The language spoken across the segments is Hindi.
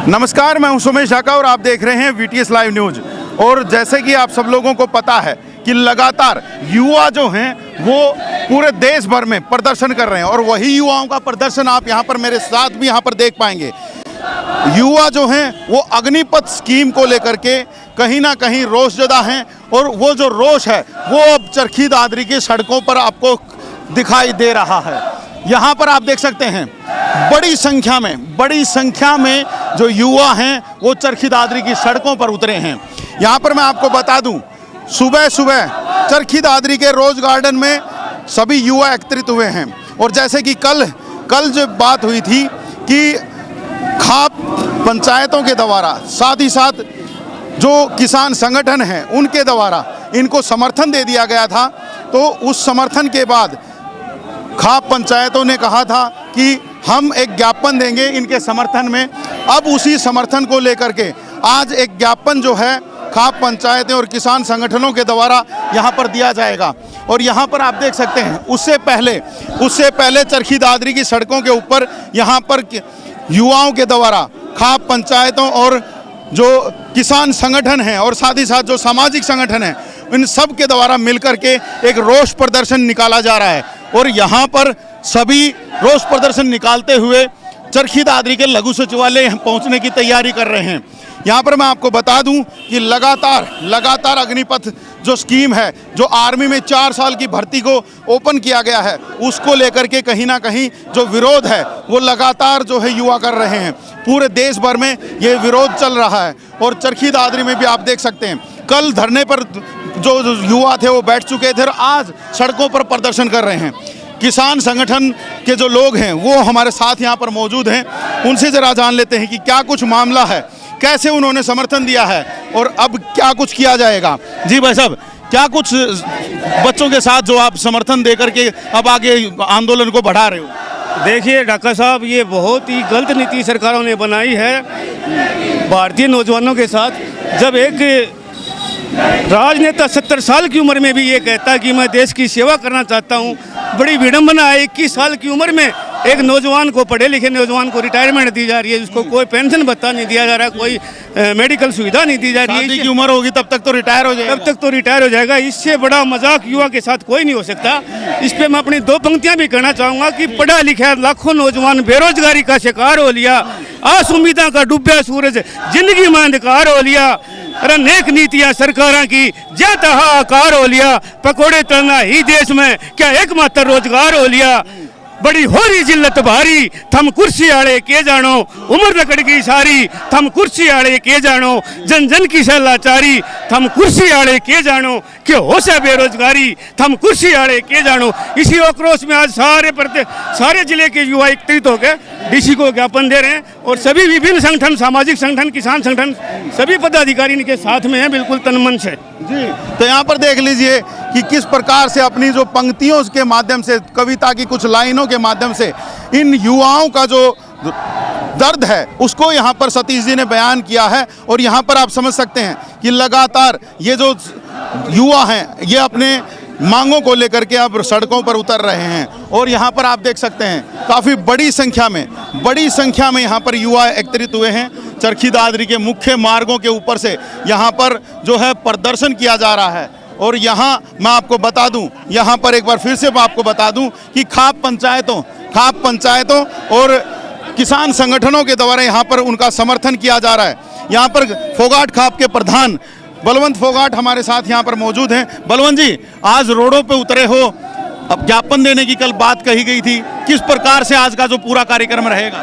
नमस्कार, मैं हूं सुमेश ढाका और आप देख रहे हैं वीटीएस लाइव न्यूज। और जैसे कि आप सब लोगों को पता है कि लगातार युवा जो हैं वो पूरे देश भर में प्रदर्शन कर रहे हैं और वही युवाओं का प्रदर्शन आप यहां पर मेरे साथ भी यहां पर देख पाएंगे। युवा जो हैं वो अग्निपथ स्कीम को लेकर के कहीं ना कहीं रोषजदा हैं और वो जो रोष है वो अब चरखी दादरी की सड़कों पर आपको दिखाई दे रहा है। यहाँ पर आप देख सकते हैं बड़ी संख्या में जो युवा हैं वो चरखी दादरी की सड़कों पर उतरे हैं। यहाँ पर मैं आपको बता दूं, सुबह सुबह चरखी दादरी के रोज गार्डन में सभी युवा एकत्रित हुए हैं। और जैसे कि कल जो बात हुई थी कि खाप पंचायतों के द्वारा साथ ही साथ जो किसान संगठन हैं उनके द्वारा इनको समर्थन दे दिया गया था, तो उस समर्थन के बाद खाप पंचायतों ने कहा था कि हम एक ज्ञापन देंगे इनके समर्थन में। अब उसी समर्थन को लेकर के आज एक ज्ञापन जो है खाप पंचायतें और किसान संगठनों के द्वारा यहाँ पर दिया जाएगा। और यहाँ पर आप देख सकते हैं उससे पहले चरखी दादरी की सड़कों के ऊपर यहाँ पर युवाओं के द्वारा खाप पंचायतों और जो किसान संगठन हैं और साथ ही साथ जो सामाजिक संगठन हैं इन सब के द्वारा मिलकर के एक रोष प्रदर्शन निकाला जा रहा है। और यहाँ पर सभी रोष प्रदर्शन निकालते हुए चरखी दादरी के लघु सचिवालय पहुँचने की तैयारी कर रहे हैं। यहाँ पर मैं आपको बता दूं कि लगातार अग्निपथ जो स्कीम है, जो आर्मी में 4 साल की भर्ती को ओपन किया गया है, उसको लेकर के कहीं ना कहीं जो विरोध है वो लगातार जो है युवा कर रहे हैं। पूरे देश भर में ये विरोध चल रहा है और चरखी दादरी में भी आप देख सकते हैं कल धरने पर जो युवा थे वो बैठ चुके थे और आज सड़कों पर प्रदर्शन कर रहे हैं। किसान संगठन के जो लोग हैं वो हमारे साथ यहाँ पर मौजूद हैं, उनसे ज़रा जान लेते हैं कि क्या कुछ मामला है, कैसे उन्होंने समर्थन दिया है और अब क्या कुछ किया जाएगा। जी भाई साहब, क्या कुछ बच्चों के साथ जो आप समर्थन दे करके अब आगे आंदोलन को बढ़ा रहे हो? देखिए ढाका साहब, ये बहुत ही गलत नीति सरकारों ने बनाई है भारतीय नौजवानों के साथ। जब एक राजनेता 70 साल की उम्र में भी ये कहता है कि मैं देश की सेवा करना चाहता हूँ, बड़ी विडंबना है। 21 साल की उम्र में एक नौजवान को, पढ़े लिखे नौजवान को रिटायरमेंट दी जा रही है, जिसको कोई पेंशन भत्ता नहीं दिया जा रहा, कोई मेडिकल सुविधा नहीं दी जा रही है। शादी की उम्र होगी तब तक तो रिटायर हो जाएगा। इससे बड़ा मजाक युवा के साथ कोई नहीं हो सकता। इस पे मैं अपनी 2 पंक्तियां भी कहना चाहूँगा कि पढ़ा लिखा लाखों नौजवान बेरोजगारी का शिकार हो लिया, आस उम्मीदा का डूबा सूरज जिंदगी में अंधकार हो लिया। अरे नेक नीतियां सरकारों की जाता आकार हो लिया, पकोड़े तलना ही देश में क्या एकमात्र रोजगार हो लिया। बड़ी हो रही जिल्लत भारी, थम कुर्सी आड़े के जानो, उम्र लकड़ की सारी, थम कुर्सी आड़े के जानो, जन जन की लाचारी, थम कुर्सी आड़े के जानो, कि हो से बेरोजगारी, थम कुर्सी आड़े के जानो। इसी आक्रोश में आज सारे जिले के युवा एकत्रित होकर डीसी को ज्ञापन दे रहे हैं और सभी विभिन्न संगठन, सामाजिक संगठन, किसान संगठन, सभी पदाधिकारी इनके साथ में हैं, बिल्कुल तन मन से। जी, तो यहाँ पर देख लीजिए कि किस प्रकार से अपनी जो पंक्तियों के माध्यम से, कविता की कुछ लाइनों के माध्यम से इन युवाओं का जो दर्द है उसको यहाँ पर सतीश जी ने बयान किया है। और यहाँ पर आप समझ सकते हैं कि लगातार ये जो युवा हैं ये अपने मांगों को लेकर के अब सड़कों पर उतर रहे हैं। और यहाँ पर आप देख सकते हैं काफ़ी बड़ी संख्या में यहाँ पर युवा एकत्रित हुए हैं। चरखी दादरी के मुख्य मार्गों के ऊपर से यहाँ पर जो है प्रदर्शन किया जा रहा है। और यहाँ मैं आपको बता दूं, यहाँ पर एक बार फिर से मैं आपको बता दूं कि खाप पंचायतों और किसान संगठनों के द्वारा यहाँ पर उनका समर्थन किया जा रहा है। यहाँ पर फोगाट खाप के प्रधान बलवंत फोगाट हमारे साथ यहाँ पर मौजूद हैं। बलवंत जी, आज रोडों पे उतरे हो, अब ज्ञापन देने की कल बात कही गई थी, किस प्रकार से आज का जो पूरा कार्यक्रम रहेगा?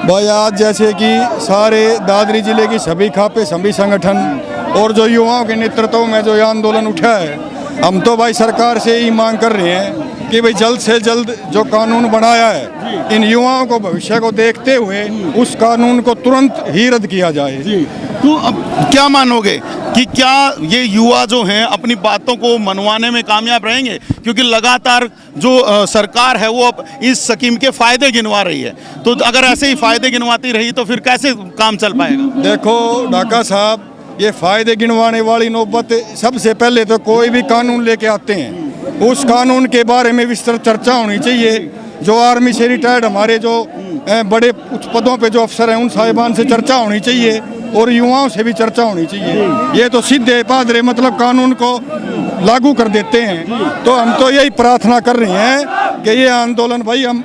भाई, आज जैसे कि सारे दादरी जिले की सभी खापे, सभी संगठन और जो युवाओं के नेतृत्व में जो ये आंदोलन उठा है, हम तो भाई सरकार से ही मांग कर रहे हैं कि भाई जल्द से जल्द जो कानून बनाया है इन युवाओं को भविष्य को देखते हुए उस कानून को तुरंत ही रद्द किया जाए। जी, तो अब क्या मानोगे कि क्या ये युवा जो हैं अपनी बातों को मनवाने में कामयाब रहेंगे? क्योंकि लगातार जो सरकार है वो अब इस स्कीम के फायदे गिनवा रही है, तो अगर ऐसे ही फायदे गिनवाती रही तो फिर कैसे काम चल पाएगा? देखो ढाका साहब, ये फायदे गिनवाने वाली नौबत, सबसे पहले तो कोई भी कानून लेके आते हैं उस कानून के बारे में विस्तृत चर्चा होनी चाहिए। जो आर्मी से रिटायर्ड हमारे जो बड़े उच्च पदों पे जो अफसर हैं उन साहिबान से चर्चा होनी चाहिए और युवाओं से भी चर्चा होनी चाहिए। ये तो सीधे पादरे मतलब कानून को लागू कर देते हैं। तो हम तो यही प्रार्थना कर रहे हैं कि ये आंदोलन भाई, हम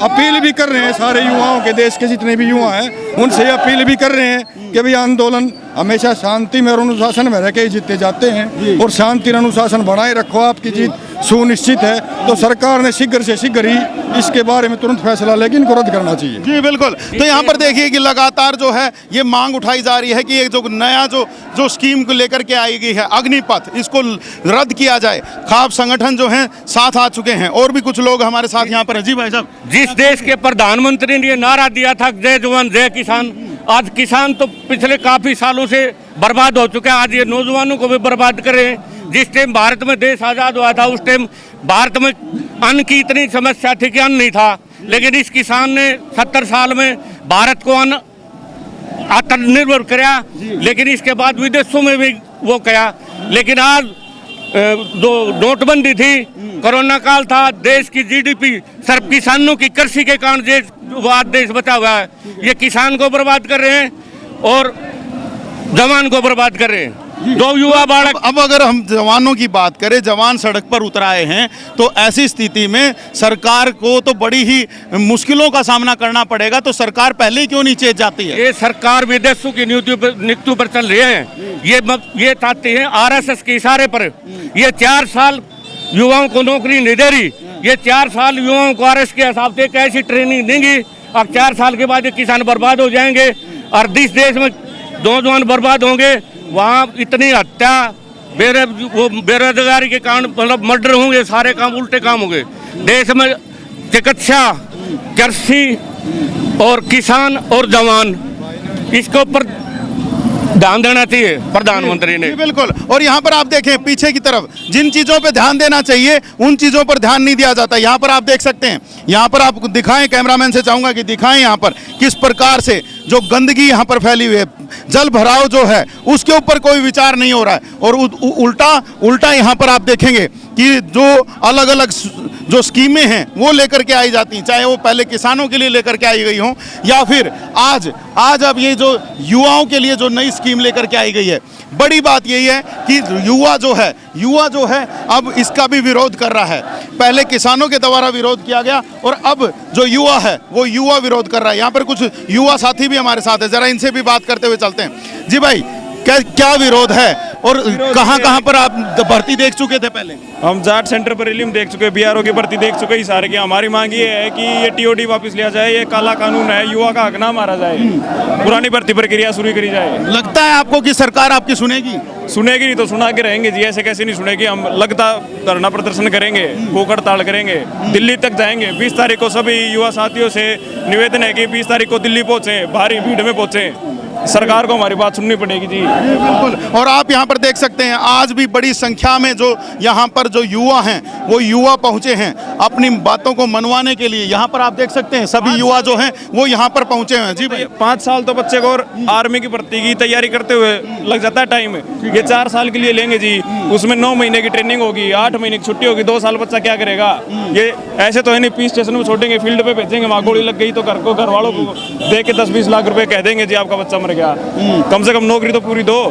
अपील भी कर रहे हैं सारे युवाओं के, देश के जितने भी युवा हैं उनसे अपील भी कर रहे हैं कि भाई आंदोलन हमेशा शांति में और अनुशासन में रह के ही जीते जाते हैं और शांति और अनुशासन बनाए रखो, आपकी जीत सुनिश्चित है। तो सरकार ने शीघ्र से शीघ्र ही इसके बारे में तुरंत फैसला लेके इनको रद्द करना चाहिए। जी बिल्कुल। तो यहाँ पर देखिए कि लगातार जो है ये मांग उठाई जा रही है कि ये जो नया जो स्कीम को लेकर के आई गई है अग्निपथ, इसको रद्द किया जाए। खाप संगठन जो हैं साथ आ चुके हैं और भी कुछ लोग हमारे साथ यहाँ पर हैं। जी भाई साहब, जिस देश के प्रधानमंत्री ने ये नारा दिया था जय जवान जय किसान, आज किसान तो पिछले काफी सालों से बर्बाद हो चुके हैं। आज ये नौजवानों को भी बर्बाद कर रहे हैं। जिस टाइम भारत में देश आज़ाद हुआ था उस टाइम भारत में अन्न की इतनी समस्या थी कि अन्न नहीं था, लेकिन इस किसान ने 70 साल में भारत को अन्न आत्मनिर्भर कराया, लेकिन इसके बाद विदेशों में भी वो किया। लेकिन आज जो नोटबंदी थी, कोरोना काल था, देश की जीडीपी सिर्फ किसानों की कृषि के कारण आज देश बचा हुआ है। ये किसान को बर्बाद कर रहे हैं और जवान को बर्बाद कर रहे हैं। दो युवा बालक। अब अगर हम जवानों की बात करें, जवान सड़क पर उतर आए हैं, तो ऐसी स्थिति में सरकार को तो बड़ी ही मुश्किलों का सामना करना पड़ेगा। तो सरकार पहले ही क्यों नहीं चेत जाती है? ये सरकार विदेशों की नीतियों पर चल रही है। ये चाहती है आरएसएस के इशारे पर। ये 4 साल युवाओं को नौकरी नहीं दे रही। ये 4 साल युवाओं को आरएसएस के हिसाब से कैसी ट्रेनिंग देंगी। अब 4 साल के बाद ये किसान बर्बाद हो जाएंगे और जिस देश में नौजवान बर्बाद होंगे वहाँ इतनी हत्या, बेरोजगारी के कारण मतलब मर्डर होंगे, सारे काम उल्टे काम होंगे। देश में चिकित्सा, कृषि और किसान और जवान, इसके ऊपर ध्यान देना चाहिए प्रधानमंत्री ने। बिल्कुल। और यहाँ पर आप देखें पीछे की तरफ, जिन चीज़ों पे ध्यान देना चाहिए उन चीज़ों पर ध्यान नहीं दिया जाता। यहाँ पर आप देख सकते हैं, यहाँ पर आप दिखाएं, कैमरामैन से चाहूँगा कि दिखाएं यहाँ पर किस प्रकार से जो गंदगी यहाँ पर फैली हुई है, जल भराव जो है उसके ऊपर कोई विचार नहीं हो रहा है। और उल्टा यहाँ पर आप देखेंगे कि जो अलग अलग जो स्कीमें हैं वो लेकर के आई जाती हैं, चाहे वो पहले किसानों के लिए लेकर के आई गई हों या फिर आज अब ये जो युवाओं के लिए जो नई स्कीम लेकर के आई गई है। बड़ी बात यही है कि युवा जो है अब इसका भी विरोध कर रहा है। पहले किसानों के द्वारा विरोध किया गया और अब जो युवा है वो युवा विरोध कर रहा है। यहाँ पर कुछ युवा साथी भी हमारे साथ है, जरा इनसे भी बात करते हुए चलते हैं। जी भाई, क्या विरोध है और कहाँ पर आप भर्ती देख चुके थे? पहले हम जाट सेंटर पर इलिम देख चुके, बीआरओ की भर्ती देख चुके सारे की। हमारी मांग ये है कि ये टीओडी वापस लिया जाए। ये काला कानून है, युवा का हक ना मारा जाए। पुरानी भर्ती प्रक्रिया शुरू करी जाए। लगता है आपको कि सरकार आपकी सुनेगी? सुनेगी नहीं तो सुना के रहेंगे जी, ऐसे कैसे नहीं सुनेगी। हम लगता धरना प्रदर्शन करेंगे, भूख हड़ताल करेंगे, दिल्ली तक जाएंगे। 20 तारीख को सभी युवा साथियों से निवेदन है कि 20 तारीख को दिल्ली पहुंचे, भारी भीड़ में पहुंचे। सरकार को हमारी बात सुननी पड़ेगी जी। बिल्कुल। और आप यहाँ पर देख सकते हैं आज भी बड़ी संख्या में जो यहाँ पर जो युवा हैं वो युवा पहुँचे हैं अपनी बातों को मनवाने के लिए। यहाँ पर आप देख सकते हैं सभी युवा जो हैं वो यहाँ पर पहुँचे हैं। जी भाई, 5 साल तो बच्चे को आर्मी की भर्ती की तैयारी करते हुए लग जाता है टाइम। ये 4 साल के लिए लेंगे जी, उसमें 9 महीने की ट्रेनिंग होगी, 8 महीने की छुट्टी होगी, 2 साल बच्चा क्या करेगा? ये ऐसे तो है नहीं, पीस स्टेशन में छोड़ेंगे, फील्ड पे भेजेंगे, वहाँ गोली लग गई तो घर वालों को दे के 10-20 लाख रुपए कह देंगे जी आपका बच्चा मर गया। कम से कम नौकरी तो पूरी दो।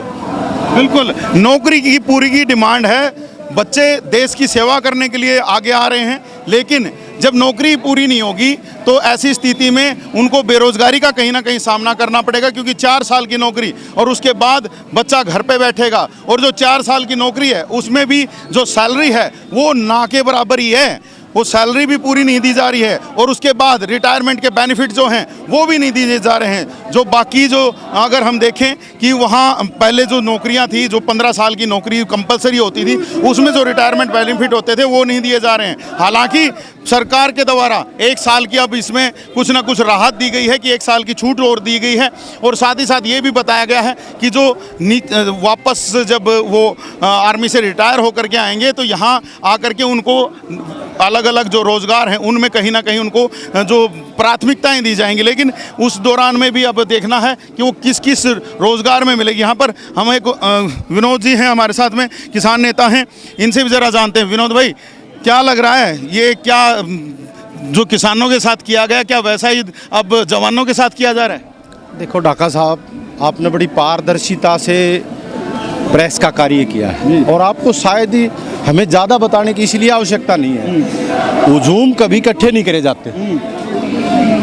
बिल्कुल, नौकरी की पूरी की डिमांड है। बच्चे देश की सेवा करने के लिए आगे आ रहे हैं, लेकिन जब नौकरी पूरी नहीं होगी तो ऐसी स्थिति में उनको बेरोजगारी का कहीं ना कहीं सामना करना पड़ेगा, क्योंकि 4 साल की नौकरी और उसके बाद बच्चा घर पे बैठेगा और जो 4 साल की नौकरी है उसमें भी जो सैलरी है वो ना के बराबर ही है। वो सैलरी भी पूरी नहीं दी जा रही है और उसके बाद रिटायरमेंट के बेनिफिट जो हैं वो भी नहीं दिए जा रहे हैं। जो बाकी जो अगर हम देखें कि वहाँ पहले जो नौकरियाँ थी, जो 15 साल की नौकरी कंपलसरी होती थी, उसमें जो रिटायरमेंट बेनिफिट होते थे वो नहीं दिए जा रहे हैं। हालांकि सरकार के द्वारा 1 साल की अब इसमें कुछ ना कुछ राहत दी गई है कि 1 साल की छूट और दी गई है। और साथ ही साथ ये भी बताया गया है कि जो वापस जब वो आर्मी से रिटायर होकर के आएंगे तो यहाँ आकर के उनको अलग अलग जो रोज़गार हैं उनमें कहीं ना कहीं उनको जो प्राथमिकताएं दी जाएंगी। लेकिन उस दौरान में भी अब देखना है कि वो किस किस रोज़गार में मिलेगी। यहाँ पर हम एक विनोद जी हैं हमारे साथ में, किसान नेता हैं, इनसे भी ज़रा जानते हैं। विनोद भाई, क्या लग रहा है, ये क्या जो किसानों के साथ किया गया, क्या वैसा ही अब जवानों के साथ किया जा रहा है? देखो ढाका साहब, आपने बड़ी पारदर्शिता से प्रेस का कार्य किया है और आपको शायद ही हमें ज़्यादा बताने की इसलिए आवश्यकता नहीं है। हुजूम कभी इकट्ठे नहीं करे जाते,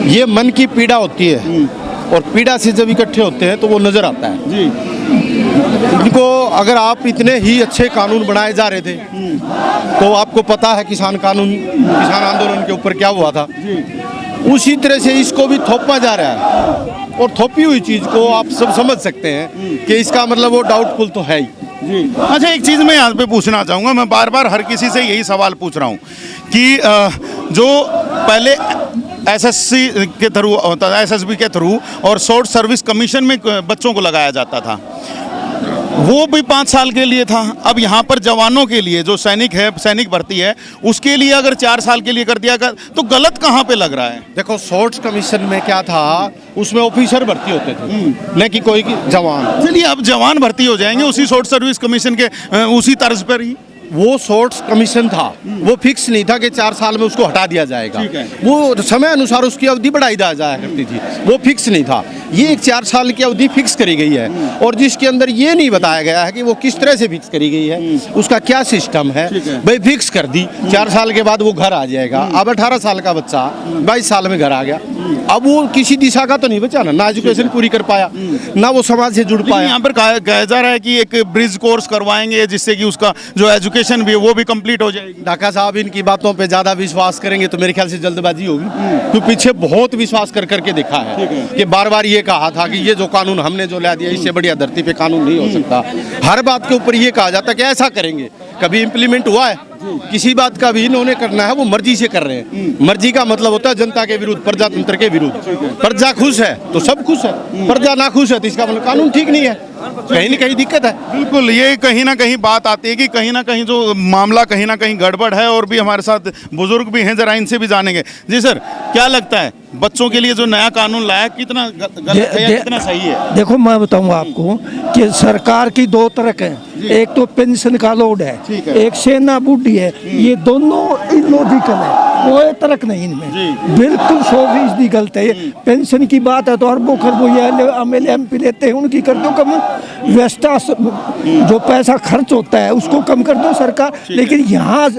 ये मन की पीड़ा होती है और पीड़ा से जब इकट्ठे होते हैं तो वो नज़र आता है जी। इनको अगर आप इतने ही अच्छे कानून बनाए जा रहे थे तो आपको पता है किसान आंदोलन के ऊपर क्या हुआ था, उसी तरह से इसको भी थोपा जा रहा है और थोपी हुई चीज़ को आप सब समझ सकते हैं कि इसका मतलब वो डाउटफुल तो है ही जी। अच्छा, एक चीज़ मैं यहाँ पे पूछना चाहूँगा, मैं बार बार हर किसी से यही सवाल पूछ रहा हूँ कि जो पहले एसएससी के थ्रू होता था, एसएसबी के थ्रू और शॉर्ट सर्विस कमीशन में बच्चों को लगाया जाता था, वो भी 5 साल के लिए था। अब यहाँ पर जवानों के लिए जो सैनिक भर्ती है, उसके लिए अगर 4 साल के लिए कर दिया तो गलत कहाँ पे लग रहा है? देखो, शॉर्ट्स कमीशन में क्या था, उसमें ऑफिसर भर्ती होते थे, न कि कोई जवान। चलिए, अब जवान भर्ती हो जाएंगे उसी शॉर्ट सर्विस कमीशन के उसी तर्ज पर ही। वो शॉर्ट्स कमीशन था, वो फिक्स नहीं था कि 4 साल में उसको हटा दिया जाएगा, वो समय अनुसार उसकी अवधि बढ़ाई जाया करती थी, वो फिक्स नहीं था। ये एक 4 साल की अवधि फिक्स करी गई है और जिसके अंदर ये नहीं बताया गया है कि वो किस तरह से फिक्स करी गई है, उसका क्या सिस्टम है। भाई फिक्स कर दी, 4 साल के बाद वो घर आ जाएगा। अब 18 साल का बच्चा 22 साल में घर आ गया, अब वो किसी दिशा का तो नहीं बचा ना एजुकेशन पूरी कर पाया, ना वो समाज से जुड़ पाया। यहाँ पर कहा जा रहा है कि एक ब्रिज कोर्स करवाएंगे जिससे कि उसका जो एजुकेशन भी है वो भी कंप्लीट हो जाएगी। ढाका साहब, इनकी बातों पे ज्यादा विश्वास करेंगे तो मेरे ख्याल से जल्दबाजी होगी, तो पीछे बहुत विश्वास करके देखा है कि बार बार ये कहा था कि ये जो कानून हमने जो ला दिया, इससे बढ़िया धरती पे कानून नहीं हो सकता। हर बात के ऊपर ये कहा जाता है कि ऐसा करेंगे, कभी इम्प्लीमेंट हुआ है? किसी बात का भी इन्होंने करना है, वो मर्जी से कर रहे हैं। मर्जी का मतलब होता है जनता के विरुद्ध, प्रजातंत्र के विरुद्ध। प्रजा खुश है तो सब खुश है, प्रजा ना खुश है तो इसका मतलब कानून ठीक नहीं है, कहीं न कहीं दिक्कत है। बिल्कुल, ये कहीं ना कहीं बात आती है कि कहीं ना कहीं जो मामला कहीं ना कहीं गड़बड़ है। और भी हमारे साथ बुजुर्ग भी हैं, जरा इनसे भी जानेंगे। जी सर, क्या लगता है बच्चों के लिए जो नया कानून लाया, कितना गलत है या कितना सही है? देखो, मैं बताऊंगा आपको कि सरकार की 2 तरक है, एक तो पेंशन का लोड है, एक सेना बूढ़ी है, ये दोनों इलॉजिकल है, कोई तर्क नहीं इनमें, बिल्कुल 100% गलत है। पेंशन की बात है तो अरबों खरबों एमएलए एमपी लेते हैं, उनकी कर दो कम, व्यवस्था जो पैसा खर्च होता है उसको कम कर दो सरकार। लेकिन यहाँ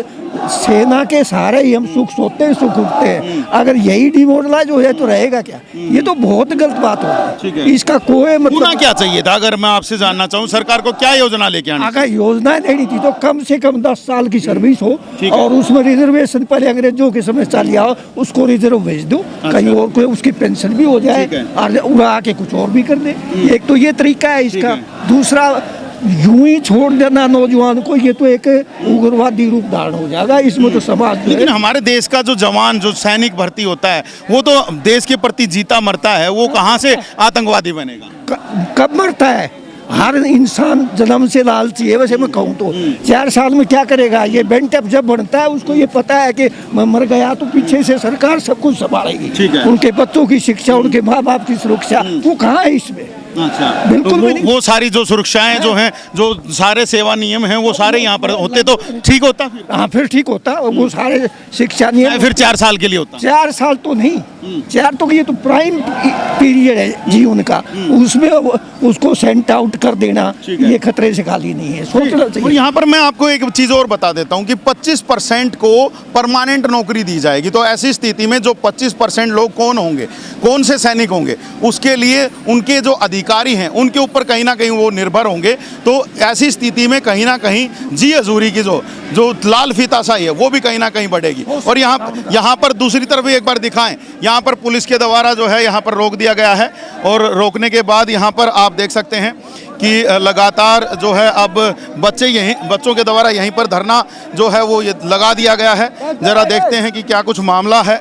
सेना के सहारे ही हम सुख सोते हैं, सुख उठते हैं, अगर यही डिमोरलाइज हो जाए तो रहेगा क्या? ये तो बहुत गलत बात हो, इसका कोई मतलब क्या चाहिए था? अगर मैं आपसे जानना चाहूँ, सरकार को क्या योजना लेके आनी? अगर योजना लेनी थी तो कम से कम 10 साल की सर्विस हो और उसमें रिजर्वेशन पहले अंग्रेजों के समय चल लिया हो, उसको रिजर्व भेज दो, कहीं और कोई उसकी पेंशन भी हो जाए और उड़ा के कुछ और भी कर दे। एक तो ये तरीका है इसका। दूसरा, यूं ही छोड़ देना नौजवान को, ये तो एक उग्रवादी रूप धारण हो जाएगा, इसमें तो समाज। लेकिन हमारे देश का जो जवान, जो सैनिक भर्ती होता है, वो तो देश के प्रति जीता मरता है, वो कहाँ से आतंकवादी बनेगा? कब मरता है? हर इंसान जन्म से लालची है। वैसे मैं कहूँ तो 4 साल में क्या करेगा? ये बेंटअप जब बनता है उसको ये पता है कि मैं मर गया तो पीछे से सरकार सब कुछ संभालेगी, उनके बच्चों की शिक्षा, उनके माँ बाप की सुरक्षा, वो कहाँ है इसमें? अच्छा, बिल्कुल तो वो सारी जो सुरक्षाएं जो हैं, जो सारे सेवा नियम हैं, वो सारे यहाँ पर होते तो ठीक होता। हाँ, फिर ठीक होता। वो सारे शिक्षा नियम फिर 4 साल के लिए होता। 4 साल तो नहीं, 4 तो ये तो प्राइम पीरियड है जीवन का, उसमें उसको सेंट आउट कर देना ये खतरे से खाली नहीं है, सोचना चाहिए। और यहाँ पर मैं आपको एक चीज़ और बता देता हूँ कि 25% को परमानेंट नौकरी दी जाएगी। तो ऐसी स्थिति में जो 25% लोग कौन होंगे, कौन से सैनिक होंगे, उसके लिए उनके जो अधिकारी हैं उनके ऊपर कहीं ना कहीं वो निर्भर होंगे। तो ऐसी स्थिति में कहीं ना कहीं जी हजूरी की जो लाल फीताशाही है वो भी कहीं ना कहीं बढ़ेगी। और यहाँ पर दूसरी तरफ भी एक बार दिखाएं, यहाँ पर पुलिस के द्वारा जो है यहाँ पर रोक दिया गया है और रोकने के बाद यहाँ पर आप देख सकते हैं कि लगातार जो है अब बच्चों के द्वारा यहीं पर धरना जो है वो ये लगा दिया गया है। जरा देखते हैं कि क्या कुछ मामला है।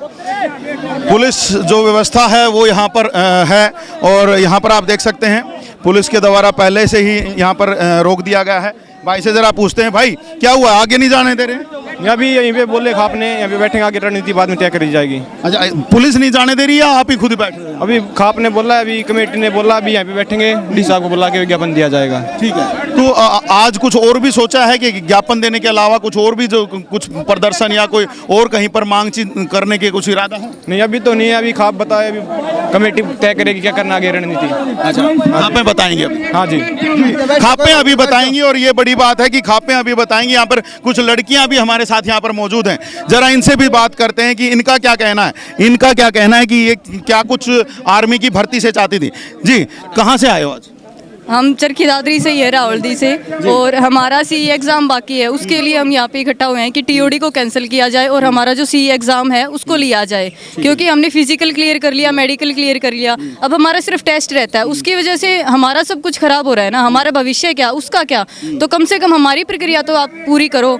पुलिस जो व्यवस्था है वो यहाँ पर है और यहाँ पर आप देख सकते हैं पुलिस के द्वारा पहले से ही यहाँ पर रोक दिया गया है। भाई से जरा पूछते हैं, भाई क्या हुआ, आगे नहीं जाने दे रहे? यहाँ भी यहीं पे बोले आपने, यहाँ पे बैठेंगे, आगे रणनीति बाद में तय करी जाएगी। अच्छा, पुलिस नहीं जाने दे रही या आप ही खुद बैठ रहे? अभी खाप ने बोला, अभी कमेटी ने बोला, अभी यहाँ पे बैठेंगे, डी साहब को बुला के विज्ञापन दिया जाएगा। ठीक है। तो आज कुछ और भी सोचा है कि ज्ञापन देने के अलावा कुछ और भी जो कुछ प्रदर्शन या कोई और कहीं पर मांग करने के कुछ इरादा है? नहीं अभी तो नहीं है, अभी खाप बताए, अभी कमेटी तय करेगी क्या करना आगे रणनीति। अच्छा, खापें बताएंगे अभी? हाँ जी, खापें अभी बताएंगी, और ये बड़ी बात है कि खापें अभी बताएंगी। यहाँ पर कुछ लड़कियां भी हमारे साथ यहाँ पर मौजूद हैं, जरा इनसे भी बात करते हैं कि इनका क्या कहना है। इनका क्या कहना है कि ये क्या कुछ आर्मी की भर्ती से चाहती थी। जी, कहाँ से आए हो आज? हम चरखी दादरी से ही है, रावलदी से, और हमारा सीई एग्ज़ाम बाकी है, उसके लिए हम यहाँ पे इकट्ठा हुए हैं कि टीओडी को कैंसिल किया जाए और हमारा जो सीई एग्ज़ाम है उसको लिया जाए, क्योंकि हमने फिजिकल क्लियर कर लिया, मेडिकल क्लियर कर लिया, अब हमारा सिर्फ टेस्ट रहता है। उसकी वजह से हमारा सब कुछ ख़राब हो रहा है ना, हमारा भविष्य क्या, उसका क्या। तो कम से कम हमारी प्रक्रिया तो आप पूरी करो।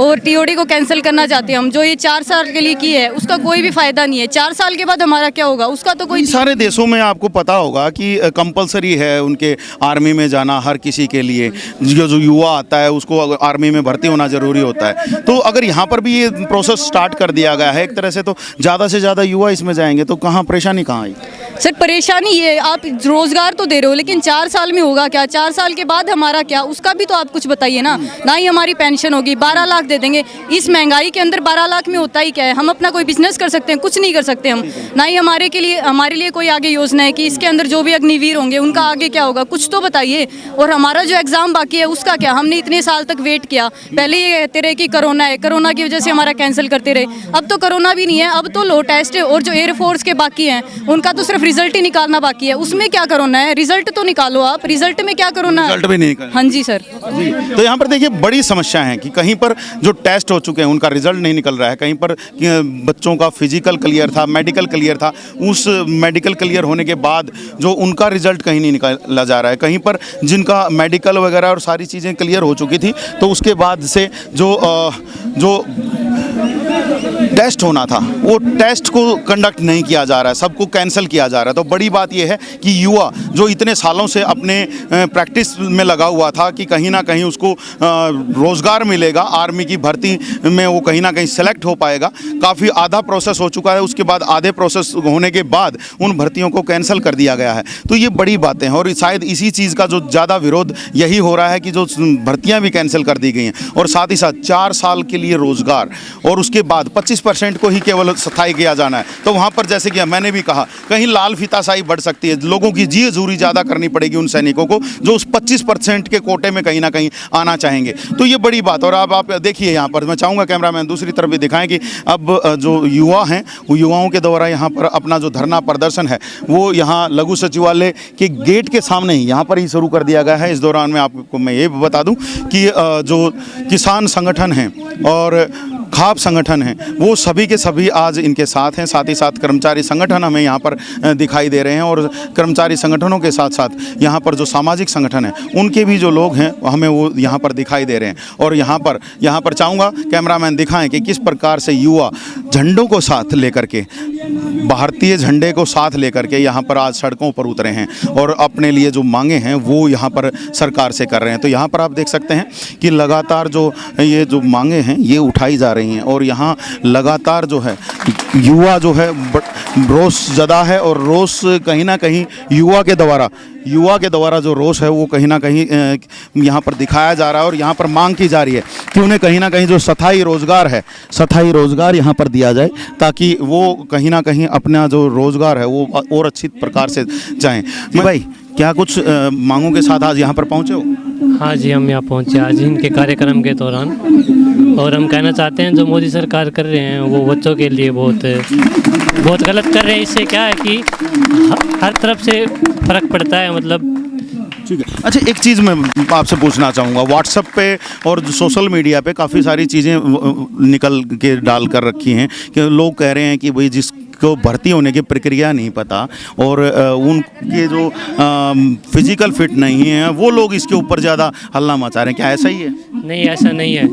और टीओडी को कैंसिल करना चाहते हैं हम, जो ये 4 साल के लिए की है उसका कोई भी फ़ायदा नहीं है। 4 साल के बाद हमारा क्या होगा उसका तो कोई। सारे देशों में आपको पता होगा कि कंपलसरी है उनके आर्मी में जाना, हर किसी के लिए। जो युवा आता है उसको आर्मी में भर्ती होना जरूरी होता है। तो अगर यहाँ पर भी ये प्रोसेस स्टार्ट कर दिया गया है एक तरह से, तो ज़्यादा से ज़्यादा युवा इसमें जाएंगे, तो कहाँ परेशानी कहाँ आई? सर परेशानी ये, आप रोजगार तो दे रहे हो लेकिन 4 साल में होगा क्या? 4 साल के बाद हमारा क्या, उसका भी तो आप कुछ बताइए ना। ना ही हमारी पेंशन होगी, 12 लाख दे देंगे। इस महंगाई के अंदर 12 लाख में होता ही क्या है? हम अपना कोई बिजनेस कर सकते हैं? कुछ नहीं कर सकते हम। ना ही हमारे लिए कोई आगे योजना है कि इसके अंदर जो भी अग्निवीर होंगे उनका आगे क्या होगा, कुछ तो बताइए। और हमारा जो एग्जाम बाकी है उसका क्या? हमने इतने साल तक वेट किया, पहले ये कहते रहे कि कोरोना है, कोरोना की वजह से हमारा कैंसिल करते रहे। अब तो कोरोना भी नहीं है, अब तो लो टेस्ट है। और जो एयरफोर्स के बाकी हैं उनका तो सिर्फ रिजल्ट ही निकालना बाकी है, उसमें क्या कोरोना है? रिजल्ट तो निकालो आप, रिजल्ट में क्या कोरोना है? रिजल्ट भी नहीं निकला। हाँ जी सर। तो यहाँ पर देखिए बड़ी समस्या है कि कहीं पर जो टेस्ट हो चुके हैं उनका रिजल्ट नहीं निकल रहा है, कहीं पर बच्चों का फिजिकल क्लियर था, मेडिकल क्लियर था, उस मेडिकल क्लियर होने के बाद जो उनका रिजल्ट कहीं नहीं निकाला जा रहा है। कहीं पर जिनका मेडिकल वगैरह और सारी चीज़ें क्लियर हो चुकी थी, तो उसके बाद से जो टेस्ट होना था वो टेस्ट को कंडक्ट नहीं किया जा रहा है, सबको कैंसिल किया जा रहा है। तो बड़ी बात यह है कि युवा जो इतने सालों से अपने प्रैक्टिस में लगा हुआ था कि कहीं ना कहीं उसको रोज़गार मिलेगा, आर्मी की भर्ती में वो कहीं ना कहीं सेलेक्ट हो पाएगा, काफ़ी आधा प्रोसेस हो चुका है। उसके बाद आधे प्रोसेस होने के बाद उन भर्तियों को कैंसिल कर दिया गया है। तो ये बड़ी बातें हैं और शायद इसी चीज़ का जो ज़्यादा विरोध यही हो रहा है कि जो भर्तियाँ भी कैंसिल कर दी गई हैं, और साथ ही साथ 4 साल के लिए रोज़गार और उसके बाद 25% को ही केवल स्थायी किया जाना है। तो वहाँ पर जैसे कि मैंने भी कहा, कहीं लाल फीताशाही बढ़ सकती है, लोगों की जी हजूरी ज़्यादा करनी पड़ेगी उन सैनिकों को जो उस 25% के कोटे में कहीं ना कहीं आना चाहेंगे। तो ये बड़ी बात। और अब आप देखिए यहाँ पर, मैं चाहूँगा कैमरामैन दूसरी तरफ भी दिखाएं कि अब जो युवा हैं वो युवाओं के द्वारा यहाँ पर अपना जो धरना प्रदर्शन है वो यहाँ लघु सचिवालय के गेट के सामने ही यहाँ पर ही शुरू कर दिया गया है। इस दौरान में आपको मैं ये बता दूँ कि जो किसान संगठन हैं और खाप संगठन हैं वो सभी के सभी आज इनके साथ हैं। साथ ही साथ कर्मचारी संगठन हमें यहाँ पर दिखाई दे रहे हैं, और कर्मचारी संगठनों के साथ साथ यहाँ पर जो सामाजिक संगठन हैं उनके भी जो लोग हैं हमें वो यहाँ पर दिखाई दे रहे हैं। और यहाँ पर चाहूँगा कैमरामैन दिखाएं कि किस प्रकार से युवा झंडों को साथ लेकर के, भारतीय झंडे को साथ लेकर के यहाँ पर आज सड़कों पर उतरे हैं और अपने लिए जो मांगे हैं वो यहाँ पर सरकार से कर रहे हैं। तो यहाँ पर आप देख सकते हैं कि लगातार जो ये जो मांगे हैं ये उठाई जा रही हैं, और यहाँ लगातार जो है युवा जो है रोष ज़्यादा है, और रोष कहीं ना कहीं युवा के द्वारा जो रोष है वो कहीं ना कहीं यहाँ पर दिखाया जा रहा है। और यहाँ पर मांग की जा रही है कि उन्हें कहीं ना कहीं जो स्थायी रोज़गार यहाँ पर दिया जाए, ताकि वो कहीं ना कहीं अपना जो रोज़गार है वो और अच्छी प्रकार से जाएँ। भाई, क्या कुछ मांगों के साथ आज यहाँ पर पहुँचे हो? हाँ जी, हम यहाँ पहुँचे आज इनके कार्यक्रम के दौरान, और हम कहना चाहते हैं जो मोदी सरकार कर रहे हैं वो बच्चों के लिए बहुत गलत कर रहे हैं। इससे क्या है कि हर तरफ से फ़र्क पड़ता है, मतलब। ठीक है। अच्छा, एक चीज़ मैं आपसे पूछना चाहूँगा, व्हाट्सएप पे और सोशल मीडिया पे काफ़ी सारी चीज़ें निकल के डाल कर रखी हैं कि लोग कह रहे हैं कि भाई जिसको भर्ती होने की प्रक्रिया नहीं पता और उनके जो फिजिकल फिट नहीं है वो लोग इसके ऊपर ज़्यादा हल्ला मचा रहे हैं, क्या ऐसा ही है? नहीं, ऐसा नहीं है।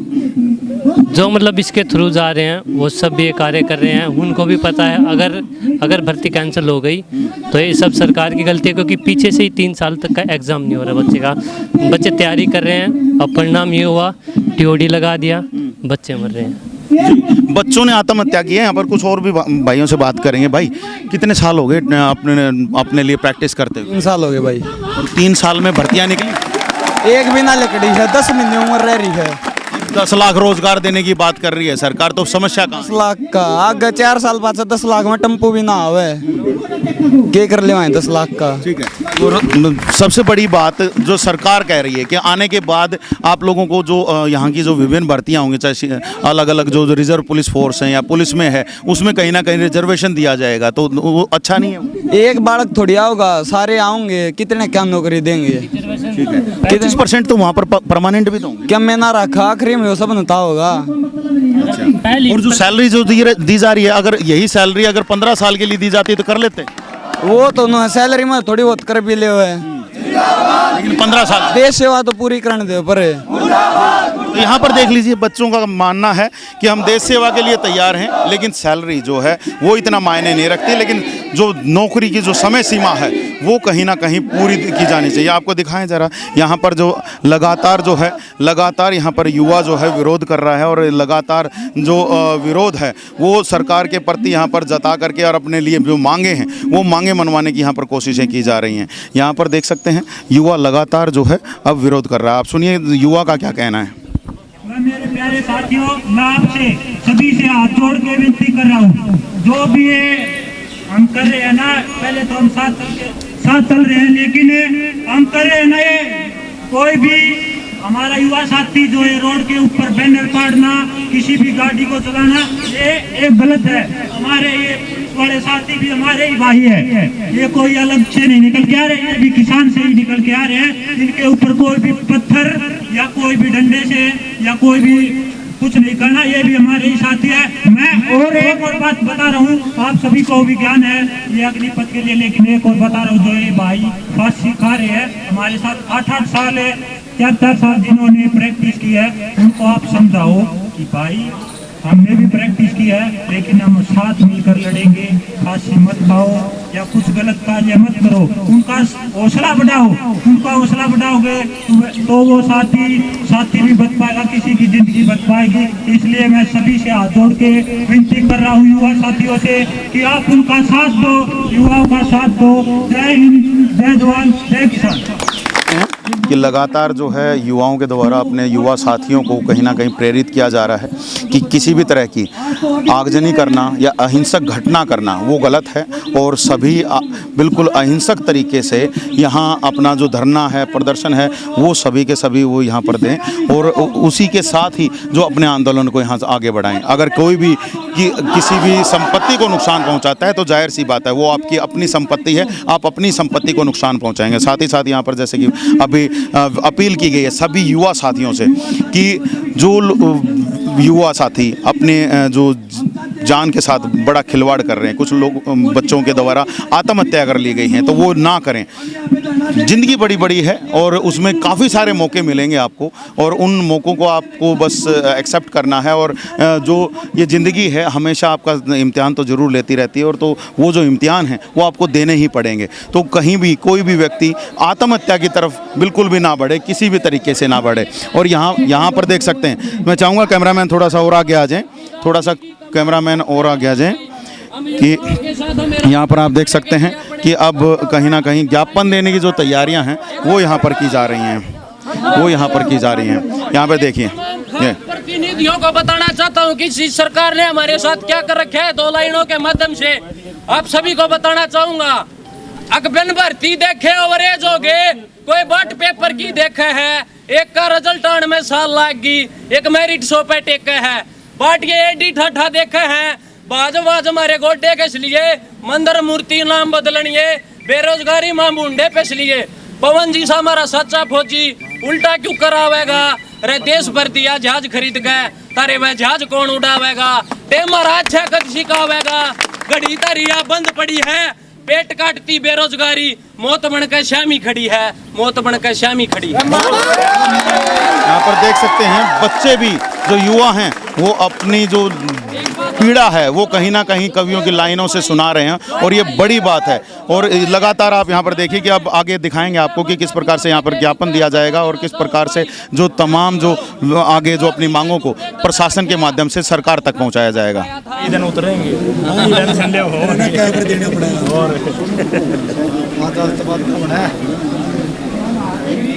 जो मतलब इसके थ्रू जा रहे हैं वो सब ये कार्य कर रहे हैं, उनको भी पता है अगर भर्ती कैंसिल हो गई तो ये सब सरकार की गलती है, क्योंकि पीछे से ही 3 साल तक का एग्ज़ाम नहीं हो रहा बच्चे का। बच्चे तैयारी कर रहे हैं, अब परिणाम ये हुआ टीओडी लगा दिया, बच्चे मर रहे हैं। बच्चों ने आत्महत्या की है। यहाँ पर कुछ और भी भाइयों से बात करेंगे। भाई, कितने साल हो गए अपने लिए प्रैक्टिस करते हुए? 3 साल हो गए भाई। और 3 साल में भर्तियाँ निकली? एक बिना लकड़ी है, 10 महीने उम्र रह रही है। 10 लाख रोजगार देने की बात कर रही है सरकार, तो समस्या कहाँ 10 लाख का आगे 4 साल बाद 10 लाख में टेम्पो भी ना आवे, क्या कर ले 10 लाख का। ठीक है। और सबसे बड़ी बात जो सरकार कह रही है कि आने के बाद आप लोगों को जो यहाँ की जो विभिन्न भर्तियाँ होंगी, चाहे अलग अलग जो रिजर्व पुलिस फोर्स हैं या पुलिस में है, उसमें कहीं ना कहीं रिजर्वेशन दिया जाएगा, तो वो अच्छा नहीं है। एक बालक थोड़ी आओगा, सारे आएंगे, कितने क्या नौकरी देंगे। ठीक है। 35% तो वहाँ पर परमानेंट भी तो होंगे। क्या मैं ना रखा, आखिरी में वो सब नता होगा। और जो सैलरी जो दी जा रही है, अगर यही सैलरी अगर 15 साल के लिए दी जाती है तो कर लेते। वो तो ना सैलरी में थोड़ी बहुत कर भी ले हुए, लेकिन 15 साल देश सेवा तो पूरी करने दे पर। तो यहाँ पर देख लीजिए, बच्चों का मानना है कि हम देश सेवा के लिए तैयार हैं, लेकिन सैलरी जो है वो इतना मायने नहीं रखती, लेकिन जो नौकरी की जो समय सीमा है वो कहीं ना कहीं पूरी की जानी चाहिए। आपको दिखाएं ज़रा, यहाँ पर जो लगातार यहाँ पर युवा जो है विरोध कर रहा है, और लगातार जो विरोध है वो सरकार के प्रति यहाँ पर जता करके और अपने लिए जो मांगे हैं वो मांगे मनवाने की यहाँ पर कोशिशें की जा रही हैं। यहाँ पर देख सकते हैं युवा लगातार जो है अब विरोध कर रहा है। आप सुनिए युवा का क्या कहना है। मेरे प्यारे साथियों, मैं आपसे सभी से हाथ जोड़ के विनती कर रहा हूँ, जो भी ये हम कर रहे हैं ना, पहले तो हम साथ चल रहे हैं, लेकिन हम कर रहे हैं ना, ये कोई भी हमारा युवा साथी जो है रोड के ऊपर बैनर काटना, किसी भी गाड़ी को चलाना, ये गलत है। हमारे ये बड़े साथी भी हमारे ही भाई है, ये कोई अलग से नहीं निकल के आ रहे, ये भी किसान से ही निकल के आ रहे हैं। इनके ऊपर कोई भी पत्थर या कोई भी डंडे से या कोई भी कुछ नहीं करना, ये भी हमारे ही साथी है। मैं और एक और बात बता रहा हूँ, आप सभी को भी ज्ञान है ये अग्निपथ के लिए, लेकिन एक और बता रहा हूँ, जो ये भाई फांसी खा रहे हैं हमारे साथ 8-8 साल है, 4 साल जिन्होंने प्रैक्टिस की है, उनको आप समझाओ कि भाई हमने भी प्रैक्टिस की है, लेकिन हम साथ मिलकर लड़ेंगे, फांसी मत खाओ या कुछ गलत कार्य मत करो, उनका हौसला बढ़ाओ। उनका हौसला बढ़ाओगे तो वो साथी भी बच पाएगा, किसी की जिंदगी बच पाएगी। इसलिए मैं सभी से हाथ जोड़ के विनती कर रहा हूँ युवा साथियों से कि आप उनका साथ दो, युवाओं का साथ दो। जय हिंद, जय जवान, जय किसान। कि लगातार जो है युवाओं के द्वारा अपने युवा साथियों को कहीं ना कहीं प्रेरित किया जा रहा है कि किसी भी तरह की आगजनी करना या अहिंसक घटना करना वो गलत है, और सभी बिल्कुल अहिंसक तरीके से यहाँ अपना जो धरना है, प्रदर्शन है, वो सभी के सभी वो यहाँ पर दें, और उसी के साथ ही जो अपने आंदोलन को यहाँ से आगे बढ़ाएं। अगर कोई भी किसी भी संपत्ति को नुकसान पहुँचाता है तो जाहिर सी बात है वो आपकी अपनी संपत्ति है, आप अपनी संपत्ति को नुकसान पहुँचाएंगे। साथ ही साथ यहाँ पर जैसे कि अभी अपील की गई है सभी युवा साथियों से कि जो युवा साथी अपने जो जान के साथ बड़ा खिलवाड़ कर रहे हैं, कुछ लोग बच्चों के द्वारा आत्महत्या कर ली गई हैं, तो वो ना करें। ज़िंदगी बड़ी बड़ी है और उसमें काफ़ी सारे मौके मिलेंगे आपको, और उन मौक़ों को आपको बस एक्सेप्ट करना है। और जो ये ज़िंदगी है हमेशा आपका इम्तिहान तो ज़रूर लेती रहती है, और तो वो जो इम्तिहान है वो आपको देने ही पड़ेंगे। तो कहीं भी कोई भी व्यक्ति आत्महत्या की तरफ बिल्कुल भी ना बढ़े, किसी भी तरीके से ना बढ़े। और यहाँ पर देख सकते हैं, मैं चाहूँगा कैमरामैन थोड़ा सा और आगे आ जाएँ, थोड़ा सा कैमरामैन और आगे आ जाएँ, कि यहाँ पर आप देख सकते हैं कि अब कहीं ना कहीं ज्ञापन देने की जो तैयारियां हैं वो यहाँ पर की जा रही हैं, यहाँ पे देखिए। प्रतिनिधियों को बताना चाहता हूँ कि इस सरकार ने हमारे साथ क्या कर रखा है, 2 लाइनों के माध्यम से आप सभी को बताना चाहूंगा। अकबन भर्ती देखे ओवरेज हो गए, कोई बाट पेपर की देखे है, एक का रिजल्ट आने में साल लाग गई, एक मेरिट शो पे टेके है, बाट ये एडी ठाठा देखे हैं, बाज हमारे गोटे के लिए मंदिर मूर्ति नाम बदलनिए, बेरोजगारी मां मुंडे पे लिए। पवन जी सा हमारा सच्चा फौजी उल्टा क्यों करावेगा, रे देश भर दिया जहाज खरीद गए, तारे वह जहाज कौन उड़ावेगा, टेमरा अच्छा कद सिखावेगा, घड़ी तरिया बंद पड़ी है, पेट काटती बेरोजगारी, मौत बनकर शामी खड़ी है, मौत बनकर शामी खड़ी है। यहाँ पर देख सकते हैं बच्चे भी जो युवा हैं वो अपनी जो पीड़ा है वो कहीं ना कहीं कवियों की लाइनों से सुना रहे हैं, और ये बड़ी बात है। और लगातार आप यहाँ पर देखिए कि अब आगे दिखाएंगे आपको कि किस प्रकार से यहाँ पर ज्ञापन दिया जाएगा, और किस प्रकार से जो तमाम जो आगे जो अपनी मांगों को प्रशासन के माध्यम से सरकार तक पहुँचाया जाएगा।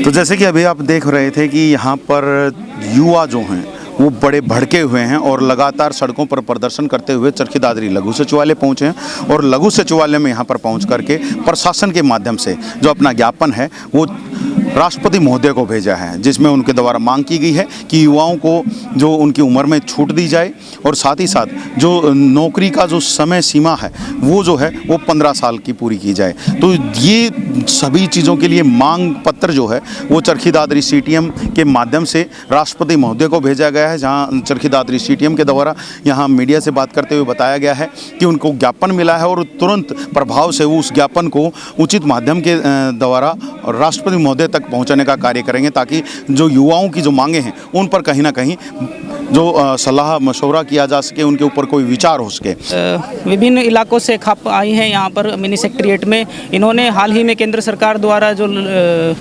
तो जैसे कि अभी आप देख रहे थे कि यहाँ पर युवा जो हैं वो बड़े भड़के हुए हैं और लगातार सड़कों पर प्रदर्शन करते हुए चरखी दादरी लघु सचिवालय पहुँचे हैं और लघु सचिवालय में यहाँ पर पहुँच करके प्रशासन के माध्यम से जो अपना ज्ञापन है वो राष्ट्रपति महोदय को भेजा है, जिसमें उनके द्वारा मांग की गई है कि युवाओं को जो उनकी उम्र में छूट दी जाए और साथ ही साथ जो नौकरी का जो समय सीमा है वो जो है वो 15 साल की पूरी की जाए। तो ये सभी चीज़ों के लिए मांग पत्र जो है वो चरखी दादरी CTM के माध्यम से राष्ट्रपति महोदय को भेजा गया है, जहाँ चरखी दादरी CTM के द्वारा यहाँ मीडिया से बात करते हुए बताया गया है कि उनको ज्ञापन मिला है और तुरंत प्रभाव से वो उस ज्ञापन को उचित माध्यम के द्वारा राष्ट्रपति महोदय तक पहुंचाने का कार्य करेंगे, ताकि जो युवाओं की जो मांगे हैं उन पर कहीं ना कहीं जो सलाह मशवरा किया जा सके, उनके ऊपर कोई विचार हो सके। विभिन्न इलाकों से खप आई हैं यहाँ पर मिनी सेक्रेटेरिएट में। इन्होंने हाल ही में केंद्र सरकार द्वारा जो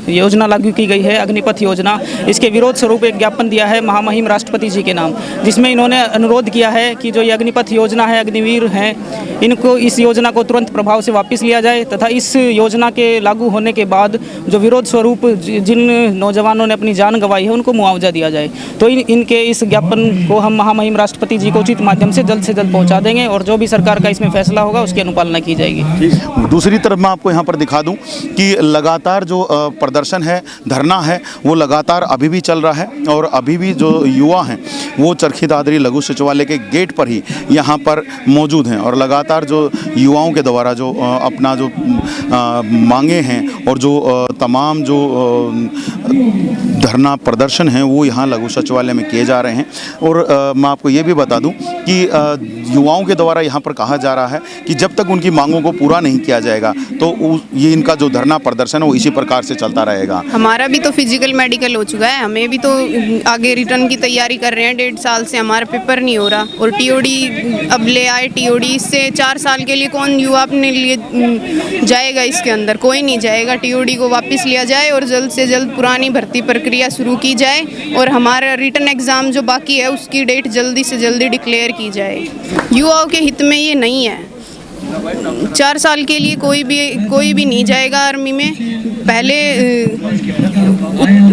योजना लागू की गई है अग्निपथ योजना, इसके विरोध स्वरूप एक ज्ञापन दिया है महामहिम राष्ट्रपति जी के नाम, जिसमें इन्होंने अनुरोध किया है कि जो ये अग्निपथ योजना है, अग्निवीर हैं, इनको इस योजना को तुरंत प्रभाव से वापस लिया जाए तथा इस योजना के लागू होने के बाद जो विरोध स्वरूप जिन नौजवानों ने अपनी जान गंवाई है उनको मुआवजा दिया जाए। तो इनके इस ज्ञापन को हम महामहिम राष्ट्रपति जी को उचित माध्यम से जल्द पहुंचा देंगे और जो भी सरकार का इसमें फैसला होगा उसकी अनुपालना की जाएगी। दूसरी तरफ मैं आपको यहाँ पर दिखा दूं कि लगातार जो प्रदर्शन है, धरना है, वो लगातार अभी भी चल रहा है और अभी भी जो युवा हैं वो चरखी दादरी लघु सचिवालय के गेट पर ही यहाँ पर मौजूद हैं और लगातार जो युवाओं के द्वारा जो अपना जो मांगे हैं और जो तमाम जो धरना प्रदर्शन हैं वो यहाँ लघु सचिवालय में किए जा रहे हैं। और मैं आपको ये भी बता दूं कि युवाओं के द्वारा यहाँ पर कहा जा रहा है कि जब तक उनकी मांगों को पूरा नहीं किया जाएगा तो ये इनका जो धरना प्रदर्शन है वो इसी प्रकार से चलता रहेगा। हमारा भी तो फिजिकल मेडिकल हो चुका है, हमें भी तो आगे रिटर्न की तैयारी कर रहे हैं। 1.5 साल से हमारा पेपर नहीं हो रहा और TOD अब ले आए। TOD इससे 4 साल के लिए कौन युवा अपने लिए जाएगा, इसके अंदर कोई नहीं जाएगा। TOD को वापस लिया जाए और जल्द से जल्द पुरानी भर्ती प्रक्रिया शुरू की जाए और हमारा रिटर्न एग्ज़ाम जो बाकी है उसकी डेट जल्दी से जल्दी डिक्लेयर की जाए। युवाओं के हित में ये नहीं है। 4 साल के लिए कोई भी नहीं जाएगा आर्मी में। पहले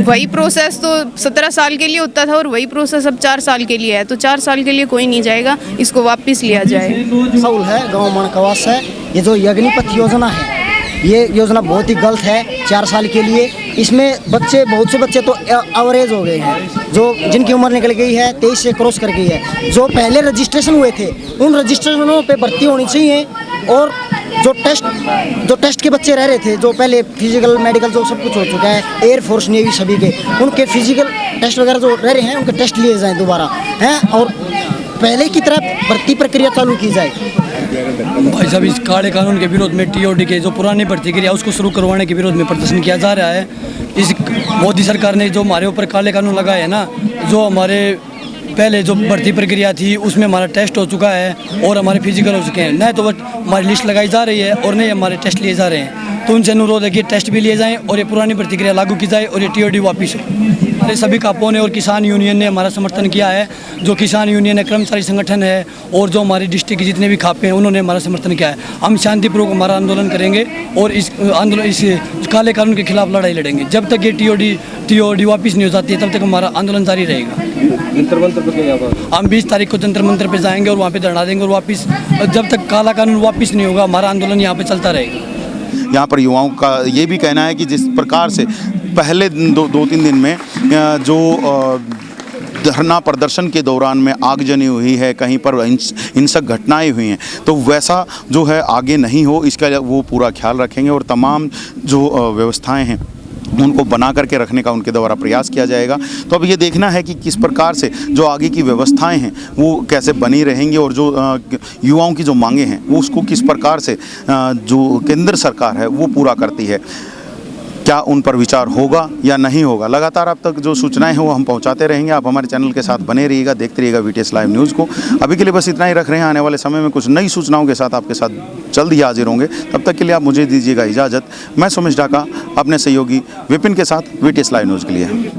वही प्रोसेस तो 17 साल के लिए होता था और वही प्रोसेस अब 4 साल के लिए है, तो 4 साल के लिए कोई नहीं जाएगा, इसको वापस लिया जाए। सऊल है, गाँव मनकवास है। ये जो अग्निपथ योजना है ये योजना बहुत ही गलत है 4 साल के लिए। इसमें बहुत से बच्चे तो एवरेज हो गए हैं, जो जिनकी उम्र निकल गई है 23 से क्रॉस कर गई है। जो पहले रजिस्ट्रेशन हुए थे उन रजिस्ट्रेशनों पे भर्ती होनी चाहिए और जो टेस्ट के बच्चे रह रहे थे, जो पहले फिजिकल मेडिकल जो सब कुछ हो चुका है, एयरफोर्स नेवी सभी के, उनके फिजिकल टेस्ट वगैरह जो रह रहे हैं उनके टेस्ट लिए जाएँ दोबारा हैं और पहले की तरह भर्ती प्रक्रिया चालू की जाए। भाई साहब, इस काले कानून के विरोध में TOD के जो पुरानी भर्ती क्रिया उसको शुरू करवाने के विरोध में प्रदर्शन किया जा रहा है। इस मोदी सरकार ने जो हमारे ऊपर काले कानून लगाए हैं ना, जो हमारे पहले जो भर्ती प्रक्रिया थी उसमें हमारा टेस्ट हो चुका है और हमारे फिजिकल हो चुके हैं, न तो हमारी लिस्ट लगाई जा रही है और नहीं हमारे टेस्ट लिए जा रहे हैं। तो उनसे अनुरोध है कि टेस्ट भी लिए जाएँ और ये पुरानी भर्ती क्रिया लागू की जाए और ये TOD वापस हो। हमारे सभी कापों ने और किसान यूनियन ने हमारा समर्थन किया है। जो किसान यूनियन है, कर्मचारी संगठन है और जो हमारी डिस्ट्रिक्ट के जितने भी खापे हैं उन्होंने हमारा समर्थन किया है। हम शांतिपूर्वक हमारा आंदोलन करेंगे और इस काले कानून के खिलाफ लड़ाई लड़ेंगे। जब तक ये TOD वापस नहीं हो जाती है तब तक हमारा आंदोलन जारी रहेगा। जंतर मंतर पर हम 20 तारीख को जंतर मंतर पर जाएंगे और वहाँ पे धरना देंगे और वापस जब तक काला कानून वापस नहीं होगा हमारा आंदोलन यहाँ पे चलता रहेगा। यहाँ पर युवाओं का ये भी कहना है कि जिस प्रकार से पहले 2-3 दिन में जो धरना प्रदर्शन के दौरान में आगजनी हुई है, कहीं पर हिंसक घटनाएं हुई हैं, तो वैसा जो है आगे नहीं हो, इसका वो पूरा ख्याल रखेंगे और तमाम जो व्यवस्थाएं हैं उनको बना करके रखने का उनके द्वारा प्रयास किया जाएगा। तो अब ये देखना है कि किस प्रकार से जो आगे की व्यवस्थाएं हैं वो कैसे बनी रहेंगी और जो युवाओं की जो मांगे हैं वो उसको किस प्रकार से जो केंद्र सरकार है वो पूरा करती है। क्या उन पर विचार होगा या नहीं होगा, लगातार आप तक जो सूचनाएं हैं वो हम पहुंचाते रहेंगे। आप हमारे चैनल के साथ बने रहिएगा, देखते रहिएगा VTS लाइव न्यूज़ को। अभी के लिए बस इतना ही रख रहे हैं, आने वाले समय में कुछ नई सूचनाओं के साथ आपके साथ जल्द ही हाजिर होंगे। तब तक के लिए आप मुझे दीजिएगा इजाज़त। मैं सुमेश ढाका अपने सहयोगी विपिन के साथ VTS लाइव न्यूज़ के लिए।